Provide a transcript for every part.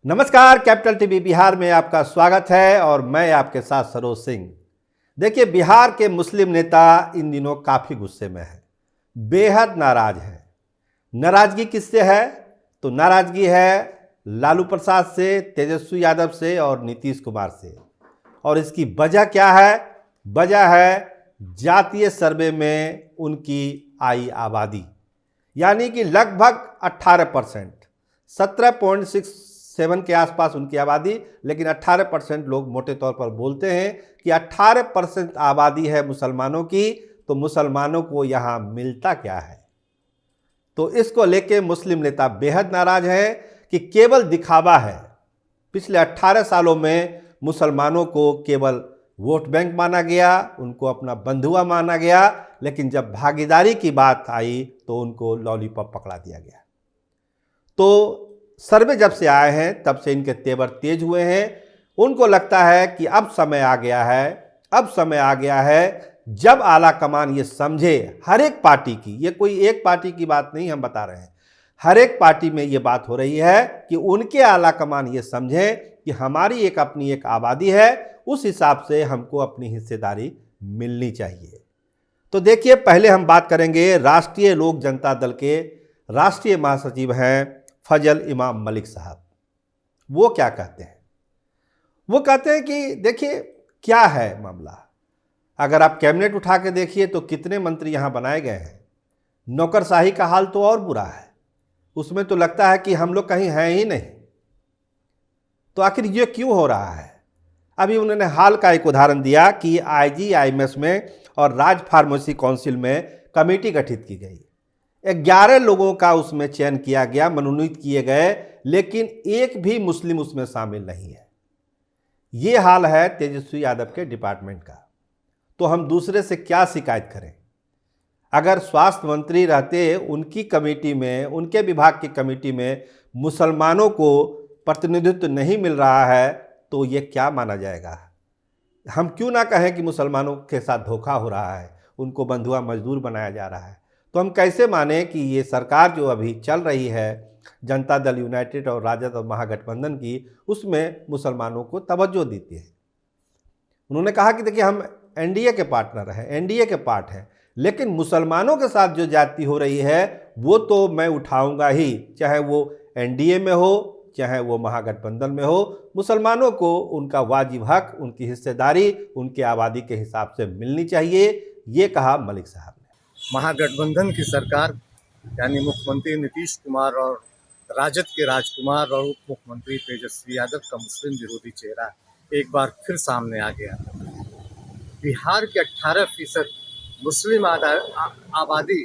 नमस्कार, capital TV Bihar में आपका स्वागत है और मैं आपके साथ सरोज सिंह। देखिए, बिहार के मुस्लिम नेता इन दिनों काफ़ी गुस्से में है, बेहद नाराज है। नाराजगी किससे है? तो नाराजगी है लालू प्रसाद से, तेजस्वी यादव से और नीतीश कुमार से। और इसकी वजह क्या है? वजह है जातीय सर्वे में उनकी आई आबादी, यानी कि लगभग 18%, 17.67 के आसपास उनकी आबादी, लेकिन 18% लोग मोटे तौर पर बोलते हैं कि 18% आबादी है मुसलमानों की, तो मुसलमानों को यहाँ मिलता क्या है? तो इसको लेके मुस्लिम नेता बेहद नाराज हैं कि केवल दिखावा है। पिछले 18 सालों में मुसलमानों को केवल वोट बैंक माना गया, उनको अपना बंधुआ माना गया, लेकिन जब भागीदारी की बात आई तो उनको लॉलीपॉप पकड़ा दिया गया। तो सर्वे जब से आए हैं तब से इनके तेवर तेज हुए हैं। उनको लगता है कि अब समय आ गया है, अब समय आ गया है जब आला कमान ये समझे, हर एक पार्टी की, ये कोई एक पार्टी की बात नहीं हम बता रहे हैं, हर एक पार्टी में ये बात हो रही है कि उनके आला कमान ये समझे कि हमारी एक अपनी एक आबादी है, उस हिसाब से हमको अपनी हिस्सेदारी मिलनी चाहिए। तो देखिए, पहले हम बात करेंगे राष्ट्रीय लोक जनता दल के राष्ट्रीय महासचिव हैं फजल इमाम मलिक साहब। वो क्या कहते हैं? वो कहते हैं कि देखिए क्या है मामला, अगर आप कैबिनेट उठा के देखिए तो कितने मंत्री यहाँ बनाए गए हैं। नौकरशाही का हाल तो और बुरा है, उसमें तो लगता है कि हम लोग कहीं हैं ही नहीं। तो आखिर ये क्यों हो रहा है? अभी उन्होंने हाल का एक उदाहरण दिया कि आईजीआईएमएस में और राज्य फार्मेसी काउंसिल में कमेटी गठित की गई, 11 लोगों का उसमें चयन किया गया, मनोनीत किए गए, लेकिन एक भी मुस्लिम उसमें शामिल नहीं है। ये हाल है तेजस्वी यादव के डिपार्टमेंट का। तो हम दूसरे से क्या शिकायत करें? अगर स्वास्थ्य मंत्री रहते, उनकी कमेटी में, उनके विभाग की कमेटी में मुसलमानों को प्रतिनिधित्व नहीं मिल रहा है तो ये क्या माना जाएगा? हम क्यों ना कहें कि मुसलमानों के साथ धोखा हो रहा है, उनको बंधुआ मजदूर बनाया जा रहा है। तो हम कैसे माने कि ये सरकार जो अभी चल रही है, जनता दल यूनाइटेड और राजद और महागठबंधन की, उसमें मुसलमानों को तवज्जो देती है। उन्होंने कहा कि देखिए, हम एनडीए के पार्टनर हैं, एनडीए के पार्ट हैं, लेकिन मुसलमानों के साथ जो जाति हो रही है वो तो मैं उठाऊंगा ही, चाहे वो एनडीए में हो, चाहे वो महागठबंधन में हो। मुसलमानों को उनका वाजिब हक, उनकी हिस्सेदारी उनके आबादी के हिसाब से मिलनी चाहिए, ये कहा मलिक साहब ने। महागठबंधन की सरकार यानी मुख्यमंत्री नीतीश कुमार और राजद के राजकुमार और उप मुख्यमंत्री तेजस्वी यादव का मुस्लिम विरोधी चेहरा एक बार फिर सामने आ गया। बिहार के 18% मुस्लिम आबादी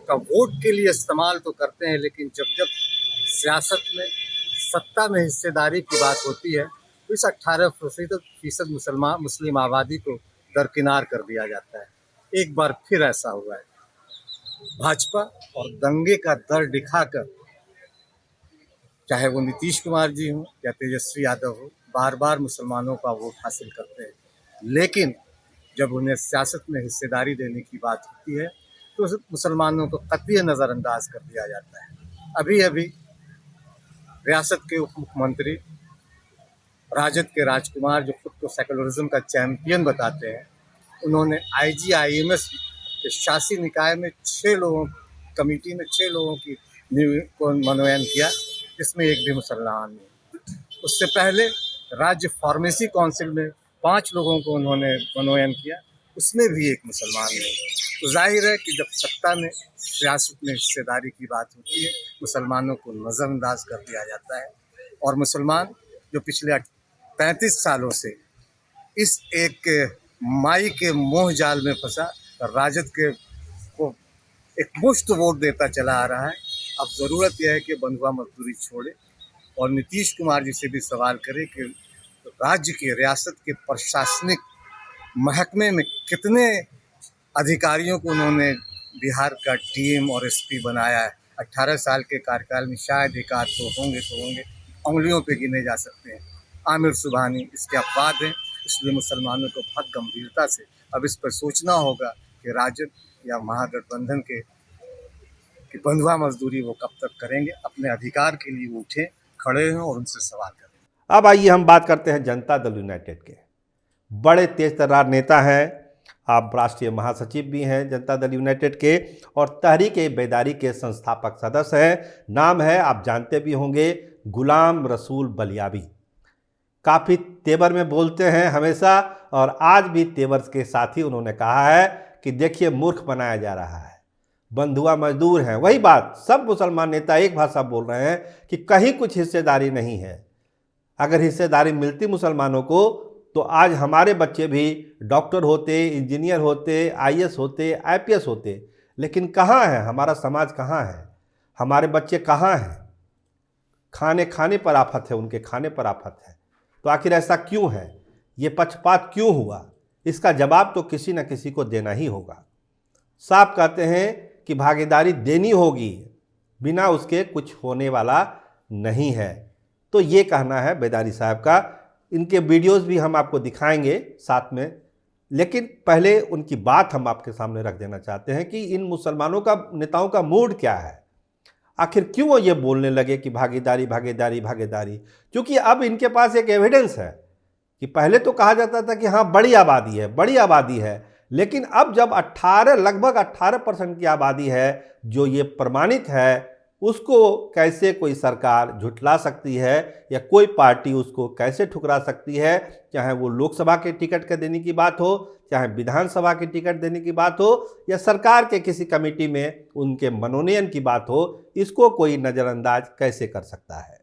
का वोट के लिए इस्तेमाल तो करते हैं, लेकिन जब जब सियासत में, सत्ता में हिस्सेदारी की बात होती है तो इस 18% मुस्लिम आबादी को दरकिनार कर दिया जाता है। एक बार फिर ऐसा हुआ है। भाजपा और दंगे का डर दिखाकर, चाहे वो नीतीश कुमार जी हों या तेजस्वी यादव हो, बार बार मुसलमानों का वोट हासिल करते हैं, लेकिन जब उन्हें सियासत में हिस्सेदारी देने की बात होती है तो मुसलमानों को कतई नज़रअंदाज कर दिया जाता है। अभी अभी रियासत के उप मुख्यमंत्री, राजद के राजकुमार, जो खुद को सेकुलरिज्म का चैंपियन बताते हैं, उन्होंने आईजीआईएमएस के शासी निकाय में 6 लोगों कमेटी में 6 लोगों की को मनोनयन किया, जिसमें एक भी मुसलमान नहीं। उससे पहले राज्य फार्मेसी काउंसिल में 5 लोगों को उन्होंने मनोनयन किया, उसमें भी एक मुसलमान नहीं। तो जाहिर है कि जब सत्ता में, सियासत में हिस्सेदारी की बात होती है, मुसलमानों को नज़रअंदाज कर दिया जाता है। और मुसलमान जो पिछले 35 सालों से इस एक माई के मोह जाल में फंसा, राजद के को एक मुश्त वोट देता चला आ रहा है, अब ज़रूरत यह है कि बंधुआ मजदूरी छोड़े और नीतीश कुमार जी से भी सवाल करे कि राज्य की, रियासत के प्रशासनिक महकमे में कितने अधिकारियों को उन्होंने बिहार का डीएम और एसपी बनाया है। 18 साल के कार्यकाल में शायद एक आध तो होंगे, उंगलियों पे गिने जा सकते हैं। आमिर सुबहानी इसके अपवाद हैं, इसलिए मुसलमानों को बहुत गंभीरता से अब इस पर सोचना होगा कि राजद या महागठबंधन के बंधुआ मजदूरी वो कब तक करेंगे। अपने अधिकार के लिए उठें, खड़े हैं और उनसे सवाल करें। अब आइए हम बात करते हैं जनता दल यूनाइटेड के। बड़े तेज तर्रार नेता हैं, आप राष्ट्रीय महासचिव भी हैं जनता दल यूनाइटेड के और तहरीक-ए-बेदारी के संस्थापक सदस्य हैं। नाम है, आप जानते भी होंगे, गुलाम रसूल बलियावी। काफ़ी तेवर में बोलते हैं हमेशा, और आज भी तेवर के साथ ही उन्होंने कहा है कि देखिए मूर्ख बनाया जा रहा है, बंधुआ मजदूर हैं। वही बात सब मुसलमान नेता एक भाषा बोल रहे हैं कि कहीं कुछ हिस्सेदारी नहीं है। अगर हिस्सेदारी मिलती मुसलमानों को तो आज हमारे बच्चे भी डॉक्टर होते, इंजीनियर होते, आईएएस होते, आईपीएस होते। लेकिन कहाँ है हमारा समाज, कहाँ है हमारे बच्चे, कहाँ हैं? खाने खाने पर आफत है, उनके खाने पर आफत है। तो आखिर ऐसा क्यों है? ये पक्षपात क्यों हुआ? इसका जवाब तो किसी न किसी को देना ही होगा। साफ कहते हैं कि भागीदारी देनी होगी, बिना उसके कुछ होने वाला नहीं है। तो ये कहना है बेदारी साहब का। इनके वीडियोस भी हम आपको दिखाएंगे साथ में, लेकिन पहले उनकी बात हम आपके सामने रख देना चाहते हैं कि इन मुसलमानों का, नेताओं का मूड क्या है। आखिर क्यों वो ये बोलने लगे कि भागीदारी भागीदारी भागीदारी? क्योंकि अब इनके पास एक एविडेंस है कि पहले तो कहा जाता था कि हाँ बड़ी आबादी है, बड़ी आबादी है, लेकिन अब जब लगभग 18% की आबादी है जो ये प्रमाणित है, उसको कैसे कोई सरकार झुठला सकती है या कोई पार्टी उसको कैसे ठुकरा सकती है? चाहे वो लोकसभा के टिकट के देने की बात हो, चाहे विधानसभा के टिकट देने की बात हो, या सरकार के किसी कमेटी में उनके मनोनयन की बात हो, इसको कोई नज़रअंदाज कैसे कर सकता है?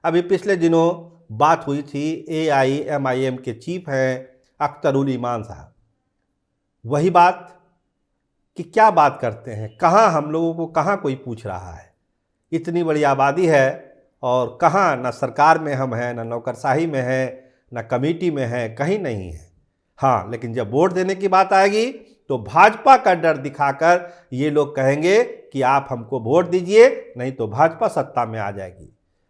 अभी पिछले दिनों बात हुई थी, AIMIM के चीफ हैं अख्तरुल ईमान साहब। वही बात कि क्या बात करते हैं, कहाँ हम लोगों को, कहाँ कोई पूछ रहा है? इतनी बड़ी आबादी है और कहाँ, ना सरकार में हम हैं, ना नौकरशाही में हैं, ना कमेटी में हैं, कहीं नहीं है। हाँ, लेकिन जब वोट देने की बात आएगी तो भाजपा का डर दिखाकर ये लोग कहेंगे कि आप हमको वोट दीजिए, नहीं तो भाजपा सत्ता में आ जाएगी।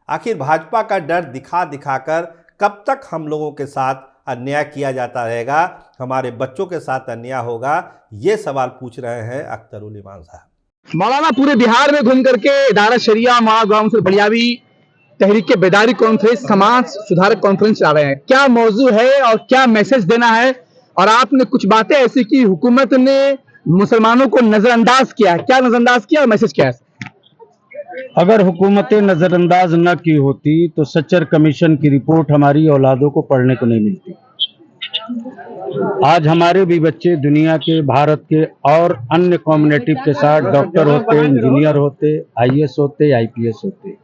आखिर भाजपा का डर दिखा दिखाकर कब तक हम लोगों के साथ अन्याय किया जाता रहेगा, हमारे बच्चों के साथ अन्याय होगा? ये सवाल पूछ रहे हैं अख्तरुल ईमान साहब। मौलाना पूरे बिहार में घूम करके इदारा शरिया मौलाना गुलाम रसूल बलियावी तहरीक के बेदारी कॉन्फ्रेंस, समाज सुधारक कॉन्फ्रेंस चला रहे हैं। क्या मौजू है और क्या मैसेज देना है? और आपने कुछ बातें ऐसी की, हुकूमत ने मुसलमानों को नजरअंदाज किया, क्या नजरअंदाज किया और मैसेज क्या है? अगर हुकूमतें नज़रअंदाज न की होती तो सच्चर कमीशन की रिपोर्ट हमारी औलादों को पढ़ने को नहीं मिलती। आज हमारे भी बच्चे दुनिया के, भारत के और अन्य कम्युनिटी के साथ डॉक्टर होते, इंजीनियर होते, आईएएस होते, आईपीएस होते।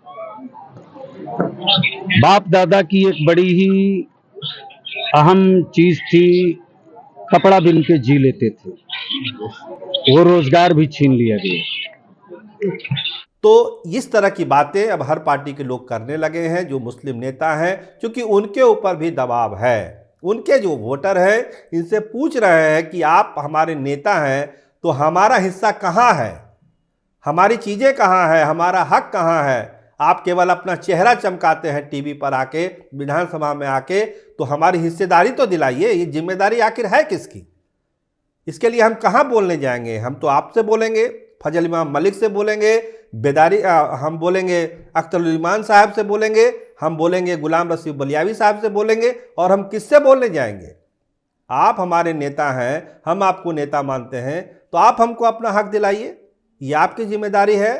बाप दादा की एक बड़ी ही अहम चीज थी, कपड़ा बिन के जी लेते थे, वो रोजगार भी छीन लिया गया। तो इस तरह की बातें अब हर पार्टी के लोग करने लगे हैं जो मुस्लिम नेता हैं, क्योंकि उनके ऊपर भी दबाव है। उनके जो वोटर हैं इनसे पूछ रहे हैं कि आप हमारे नेता हैं तो हमारा हिस्सा कहाँ है, हमारी चीज़ें कहाँ हैं, हमारा हक कहाँ है? आप केवल अपना चेहरा चमकाते हैं टीवी पर आके, विधानसभा में आके, तो हमारी हिस्सेदारी तो दिलाइए। ये जिम्मेदारी आखिर है किसकी? इसके लिए हम कहाँ बोलने जाएंगे? हम तो आपसे बोलेंगे, फजल इमाम मलिक से बोलेंगे, हम बोलेंगे अख्तरुल ईमान साहब से बोलेंगे, हम बोलेंगे गुलाम रसूल बलियावी साहब से बोलेंगे, और हम किससे बोलने जाएंगे? आप हमारे नेता हैं, हम आपको नेता मानते हैं, तो आप हमको अपना हक दिलाइए, ये आपकी जिम्मेदारी है।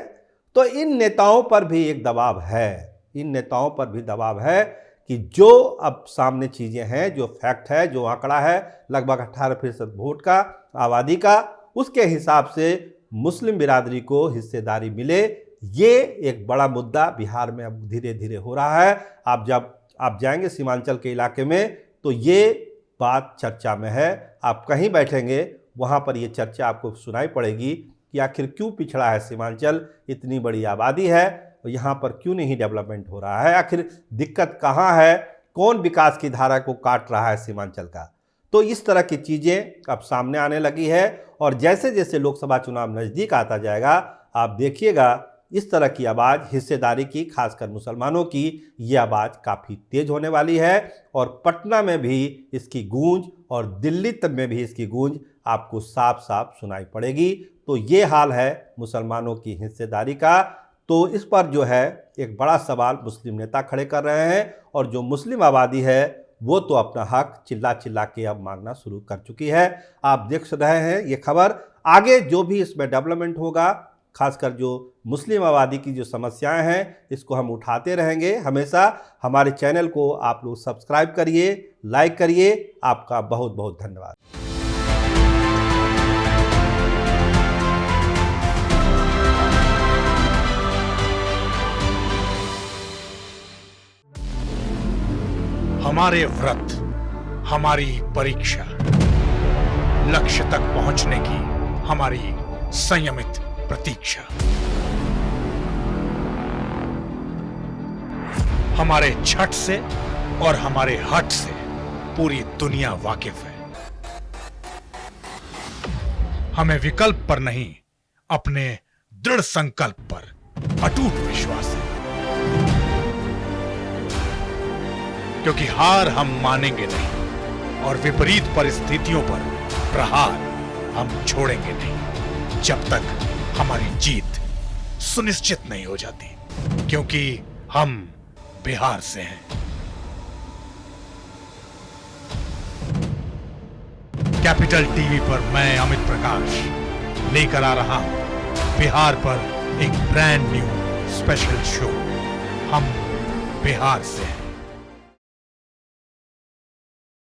तो इन नेताओं पर भी एक दबाव है, इन नेताओं पर भी दबाव है कि जो अब सामने चीज़ें हैं, जो फैक्ट है, जो आंकड़ा है लगभग 18% वोट का, आबादी का, उसके हिसाब से मुस्लिम बिरादरी को हिस्सेदारी मिले। ये एक बड़ा मुद्दा बिहार में अब धीरे धीरे हो रहा है। जब आप जाएंगे सीमांचल के इलाके में तो ये बात चर्चा में है। आप कहीं बैठेंगे वहाँ पर ये चर्चा आपको सुनाई पड़ेगी कि आखिर क्यों पिछड़ा है सीमांचल, इतनी बड़ी आबादी है, यहाँ पर क्यों नहीं डेवलपमेंट हो रहा है, आखिर दिक्कत कहाँ है, कौन विकास की धारा को काट रहा है सीमांचल का? तो इस तरह की चीज़ें अब सामने आने लगी है, और जैसे जैसे लोकसभा चुनाव नज़दीक आता जाएगा आप देखिएगा इस तरह की आवाज़, हिस्सेदारी की, खासकर मुसलमानों की, ये आवाज़ काफ़ी तेज़ होने वाली है। और पटना में भी इसकी गूंज और दिल्ली तक में भी इसकी गूंज आपको साफ साफ सुनाई पड़ेगी। तो ये हाल है मुसलमानों की हिस्सेदारी का। तो इस पर जो है एक बड़ा सवाल मुस्लिम नेता खड़े कर रहे हैं, और जो मुस्लिम आबादी है वो तो अपना हक चिल्ला चिल्ला के अब मांगना शुरू कर चुकी है। आप देख रहे हैं ये खबर। आगे जो भी इसमें डेवलपमेंट होगा, खासकर जो मुस्लिम आबादी की जो समस्याएं हैं, इसको हम उठाते रहेंगे हमेशा। हमारे चैनल को आप लोग सब्सक्राइब करिए, लाइक करिए। आपका बहुत बहुत धन्यवाद। हमारे व्रत, हमारी परीक्षा, लक्ष्य तक पहुंचने की हमारी संयमित प्रतीक्षा। हमारे छठ से और हमारे हठ से पूरी दुनिया वाकिफ है। हमें विकल्प पर नहीं, अपने दृढ़ संकल्प पर अटूट विश्वास है, क्योंकि हार हम मानेंगे नहीं और विपरीत परिस्थितियों पर प्रहार हम छोड़ेंगे नहीं, जब तक हमारी जीत सुनिश्चित नहीं हो जाती, क्योंकि हम बिहार से हैं। कैपिटल टीवी पर मैं अमित प्रकाश लेकर आ रहा हूं बिहार पर एक ब्रांड न्यू स्पेशल शो, हम बिहार से हैं।